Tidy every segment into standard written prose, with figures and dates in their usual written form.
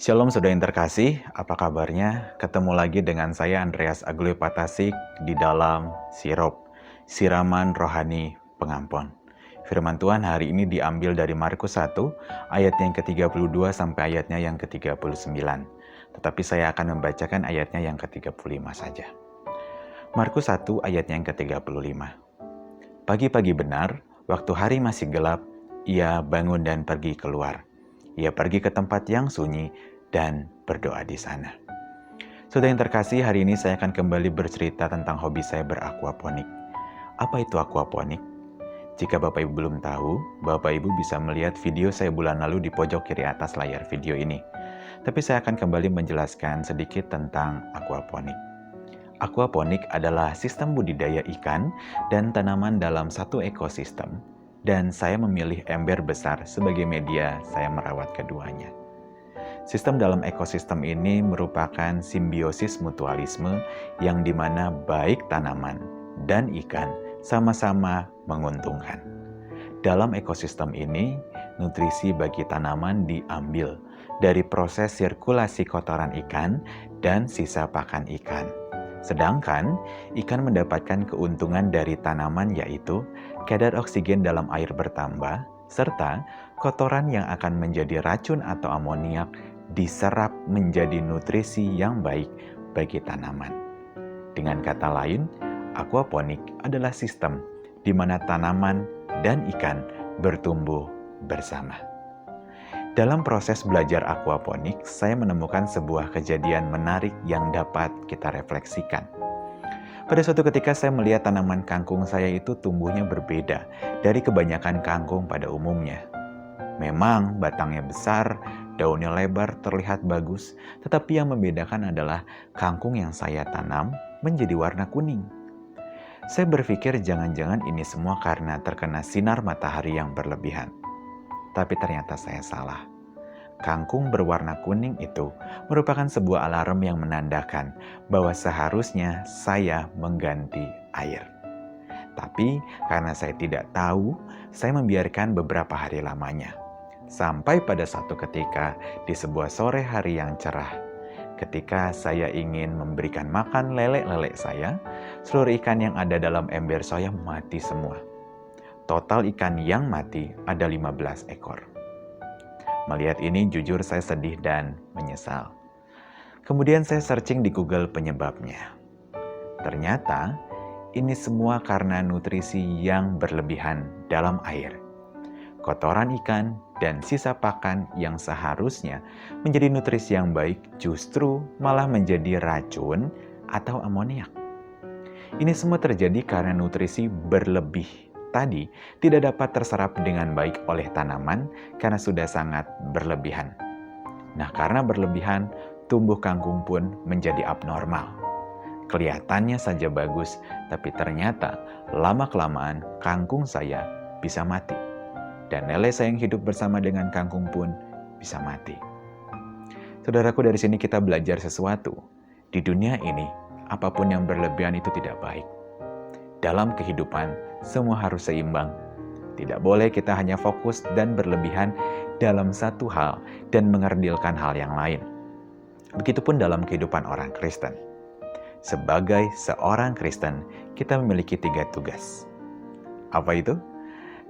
Shalom saudara yang terkasih, apa kabarnya? Ketemu lagi dengan saya Andreas Agulio Patasik di dalam Sirop, Siraman Rohani Pengampun. Firman Tuhan hari ini diambil dari Markus 1, ayat yang ke-32 sampai ayatnya yang ke-39. Tetapi saya akan membacakan ayatnya yang ke-35 saja. Markus 1 ayatnya yang ke-35. Pagi-pagi benar, waktu hari masih gelap, ia bangun dan pergi keluar. Ia pergi ke tempat yang sunyi dan berdoa di sana. Saudara yang terkasih, hari ini saya akan kembali bercerita tentang hobi saya beraquaponik. Apa itu aquaponik? Jika Bapak Ibu belum tahu, Bapak Ibu bisa melihat video saya bulan lalu di pojok kiri atas layar video ini. Tapi saya akan kembali menjelaskan sedikit tentang aquaponik. Aquaponik adalah sistem budidaya ikan dan tanaman dalam satu ekosistem, dan saya memilih ember besar sebagai media saya merawat keduanya. Sistem dalam ekosistem ini merupakan simbiosis mutualisme yang dimana baik tanaman dan ikan sama-sama menguntungkan. Dalam ekosistem ini, nutrisi bagi tanaman diambil dari proses sirkulasi kotoran ikan dan sisa pakan ikan. Sedangkan ikan mendapatkan keuntungan dari tanaman yaitu kadar oksigen dalam air bertambah, serta kotoran yang akan menjadi racun atau amoniak diserap menjadi nutrisi yang baik bagi tanaman. Dengan kata lain, aquaponik adalah sistem di mana tanaman dan ikan bertumbuh bersama. Dalam proses belajar aquaponik, saya menemukan sebuah kejadian menarik yang dapat kita refleksikan. Pada suatu ketika saya melihat tanaman kangkung saya itu tumbuhnya berbeda dari kebanyakan kangkung pada umumnya. Memang batangnya besar, daunnya lebar, terlihat bagus, tetapi yang membedakan adalah kangkung yang saya tanam menjadi warna kuning. Saya berpikir jangan-jangan ini semua karena terkena sinar matahari yang berlebihan. Tapi ternyata saya salah. Kangkung berwarna kuning itu merupakan sebuah alarm yang menandakan bahwa seharusnya saya mengganti air. Tapi karena saya tidak tahu, saya membiarkan beberapa hari lamanya. Sampai pada suatu ketika di sebuah sore hari yang cerah, ketika saya ingin memberikan makan lele-lele saya, seluruh ikan yang ada dalam ember saya mati semua. Total ikan yang mati ada 15 ekor. Melihat ini jujur saya sedih dan menyesal. Kemudian saya searching di Google penyebabnya. Ternyata ini semua karena nutrisi yang berlebihan dalam air. Kotoran ikan dan sisa pakan yang seharusnya menjadi nutrisi yang baik justru malah menjadi racun atau amoniak. Ini semua terjadi karena nutrisi berlebih tadi tidak dapat terserap dengan baik oleh tanaman karena sudah sangat berlebihan. Nah, karena berlebihan, tumbuh kangkung pun menjadi abnormal. Kelihatannya saja bagus, tapi ternyata lama-kelamaan kangkung saya bisa mati. Dan lele saya yang hidup bersama dengan kangkung pun bisa mati. Saudaraku, dari sini kita belajar sesuatu. Di dunia ini, apapun yang berlebihan itu tidak baik. Dalam kehidupan, semua harus seimbang. Tidak boleh kita hanya fokus dan berlebihan dalam satu hal dan mengerdilkan hal yang lain. Begitupun dalam kehidupan orang Kristen. Sebagai seorang Kristen, kita memiliki 3 tugas. Apa itu?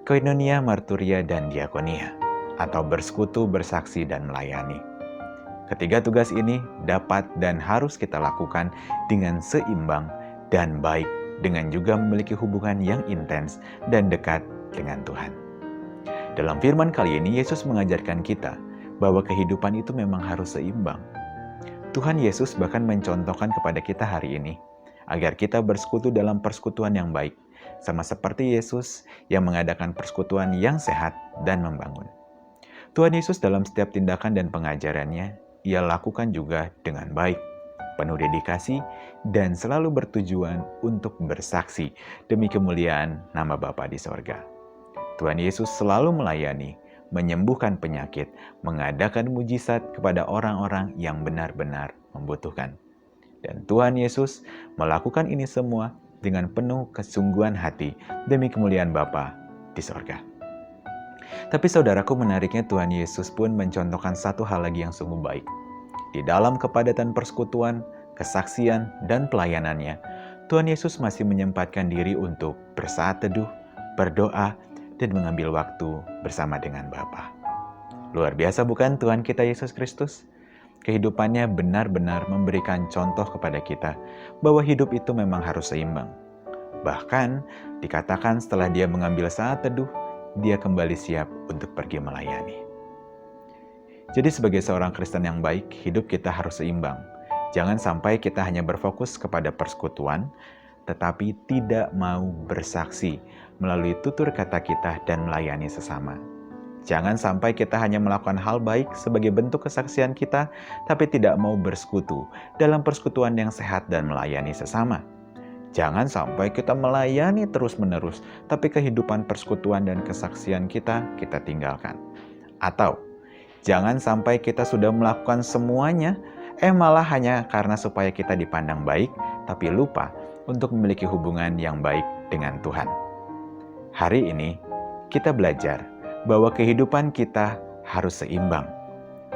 Koinonia, marturia, dan diakonia, atau bersekutu, bersaksi, dan melayani. Ketiga tugas ini dapat dan harus kita lakukan dengan seimbang dan baik, dengan juga memiliki hubungan yang intens dan dekat dengan Tuhan. Dalam firman kali ini, Yesus mengajarkan kita bahwa kehidupan itu memang harus seimbang. Tuhan Yesus bahkan mencontohkan kepada kita hari ini, agar kita bersekutu dalam persekutuan yang baik, sama seperti Yesus yang mengadakan persekutuan yang sehat dan membangun. Tuhan Yesus dalam setiap tindakan dan pengajarannya, ia lakukan juga dengan baik, penuh dedikasi, dan selalu bertujuan untuk bersaksi demi kemuliaan nama Bapa di sorga. Tuhan Yesus selalu melayani, menyembuhkan penyakit, mengadakan mujizat kepada orang-orang yang benar-benar membutuhkan. Dan Tuhan Yesus melakukan ini semua dengan penuh kesungguhan hati demi kemuliaan Bapa di sorga. Tapi saudaraku, menariknya Tuhan Yesus pun mencontohkan satu hal lagi yang sungguh baik. di dalam kepadatan persekutuan, kesaksian, dan pelayanannya, Tuhan Yesus masih menyempatkan diri untuk bersaat teduh, berdoa, dan mengambil waktu bersama dengan Bapa. Luar biasa bukan Tuhan kita Yesus Kristus? Kehidupannya benar-benar memberikan contoh kepada kita bahwa hidup itu memang harus seimbang. Bahkan dikatakan setelah dia mengambil saat teduh, dia kembali siap untuk pergi melayani. Jadi sebagai seorang Kristen yang baik, hidup kita harus seimbang. Jangan sampai kita hanya berfokus kepada persekutuan, tetapi tidak mau bersaksi melalui tutur kata kita dan melayani sesama. Jangan sampai kita hanya melakukan hal baik sebagai bentuk kesaksian kita, tapi tidak mau bersekutu dalam persekutuan yang sehat dan melayani sesama. Jangan sampai kita melayani terus-menerus, tapi kehidupan persekutuan dan kesaksian kita tinggalkan. Atau, jangan sampai kita sudah melakukan semuanya, malah hanya karena supaya kita dipandang baik, tapi lupa untuk memiliki hubungan yang baik dengan Tuhan. Hari ini, kita belajar bahwa kehidupan kita harus seimbang.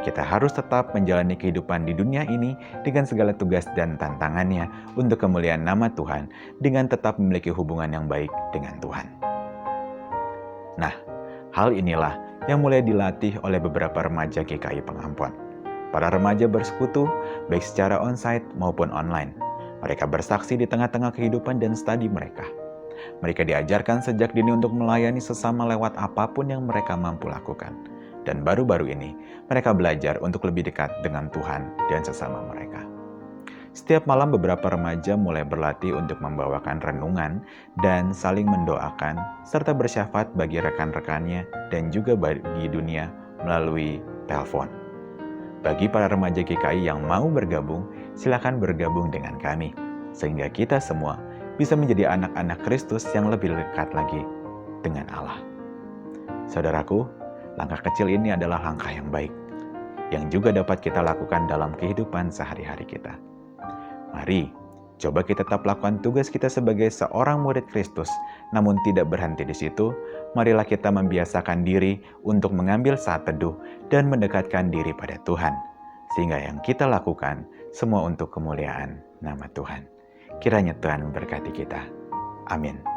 Kita harus tetap menjalani kehidupan di dunia ini dengan segala tugas dan tantangannya untuk kemuliaan nama Tuhan dengan tetap memiliki hubungan yang baik dengan Tuhan. Nah, hal inilah yang mulai dilatih oleh beberapa remaja GKI Pengampon. Para remaja bersekutu baik secara onsite maupun online. Mereka bersaksi di tengah-tengah kehidupan dan studi mereka. Mereka diajarkan sejak dini untuk melayani sesama lewat apapun yang mereka mampu lakukan. Dan baru-baru ini, mereka belajar untuk lebih dekat dengan Tuhan dan sesama mereka. Setiap malam beberapa remaja mulai berlatih untuk membawakan renungan dan saling mendoakan, serta bersyafaat bagi rekan-rekannya dan juga bagi dunia melalui telepon. Bagi para remaja GKI yang mau bergabung, silakan bergabung dengan kami, sehingga kita semua bisa menjadi anak-anak Kristus yang lebih dekat lagi dengan Allah. Saudaraku, langkah kecil ini adalah langkah yang baik, yang juga dapat kita lakukan dalam kehidupan sehari-hari kita. Mari, coba kita tetap lakukan tugas kita sebagai seorang murid Kristus, namun tidak berhenti di situ. Marilah kita membiasakan diri untuk mengambil saat teduh dan mendekatkan diri pada Tuhan, sehingga yang kita lakukan semua untuk kemuliaan nama Tuhan. Kiranya Tuhan memberkati kita. Amin.